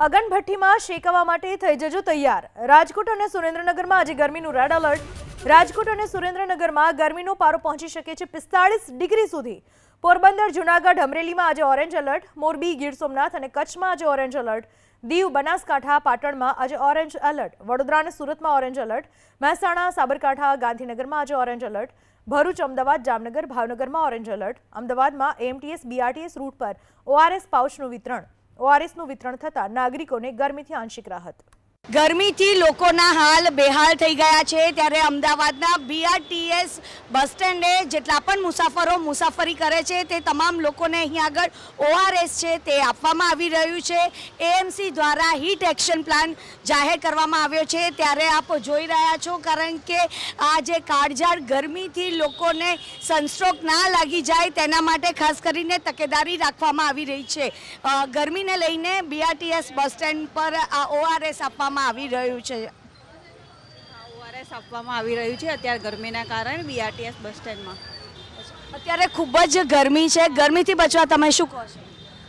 અગનભઠ્ઠીમાં શેકવા માટે થઈ જજો તૈયાર। રાજકોટ અને સુરેન્દ્રનગરમાં આજે ગરમીનું રેડ એલર્ટ। રાજકોટ અને સુરેન્દ્રનગરમાં ગરમીનો પારો પહોંચી શકે છે 45 ડિગ્રી સુધી। પોરબંદર, જૂનાગઢ, અમરેલીમાં આજે ઓરેન્જ એલર્ટ। મોરબી, ગીર સોમનાથ અને કચ્છમાં આજે ઓરેન્જ એલર્ટ। દીવ, બનાસકાંઠા, પાટણમાં આજે ઓરેન્જ એલર્ટ। વડોદરા અને સુરતમાં ઓરેન્જ એલર્ટ। મહેસાણા, સાબરકાંઠા, ગાંધીનગરમાં આજે ઓરેન્જ એલર્ટ। ભરૂચ, અમદાવાદ, જામનગર, ભાવનગરમાં ઓરેન્જ એલર્ટ। અમદાવાદમાં એએમટીએસ બીઆરટીએસ રૂટ પર ઓઆરએસ પાઉચનું વિતરણ। ઓઆરએસનું વિતરણ થતાં નાગરિકોને ગરમીથી આંશિક રાહત। ગરમીથી લોકોના હાલ બેહાલ થઈ ગયા છે। ત્યારે અમદાવાદના બીઆરટીએસ બસ સ્ટેન્ડે જેટલા પણ મુસાફરો મુસાફરી કરે છે તે તમામ લોકોને અહીંયા આગળ ઓઆરએસ છે તે આપવામાં આવી રહ્યું છે। એએમસી દ્વારા હીટ એક્શન પ્લાન જાહેર કરવામાં આવ્યો છે। ત્યારે આપ જોઈ રહ્યા છો, કારણ કે આ જે કાળઝાળ ગરમીથી લોકોને સનસ્ટ્રોક ના લાગી જાય તેના માટે ખાસ કરીને તકેદારી રાખવામાં આવી રહી છે। ગરમીને લઈને બીઆરટીએસ બસ સ્ટેન્ડ પર આ ઓઆરએસ આપવામાં આવી રહ્યું છે। ઓઆરએસ આપવામાં આવી રહ્યું છે અત્યારે ગરમીના કારણે બીઆરટીએસ બસ સ્ટેન્ડમાં। અત્યારે ખૂબ જ ગરમી છે, ગરમીથી બચવા તમે શું કહો છો?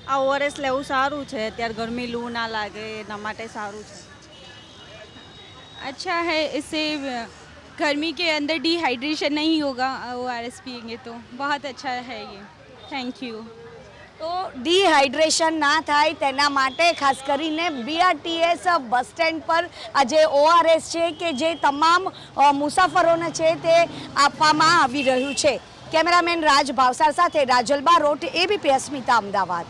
આ ઓઆરએસ લેવું સારું છે, અત્યારે ગરમી લૂ ના લાગે એના માટે સારું છે। अच्छा है, इससे गर्मी के अंदर डिहाइड्रेशन नहीं होगा। ओआरएस पिएंगे तो बहुत अच्छा है ये। Thank you. તો ડિહાઇડ્રેશન ના થાય તેના માટે ખાસ કરીને બીઆરટીએસ બસ સ્ટેન્ડ પર આ જે ઓઆરએસ છે કે જે તમામ મુસાફરોને છે તે આપવામાં આવી રહ્યું છે। કેમેરામેન રાજ ભાવસાર સાથે રાજલ બારોટ, એબીપી અસ્મિતા, અમદાવાદ।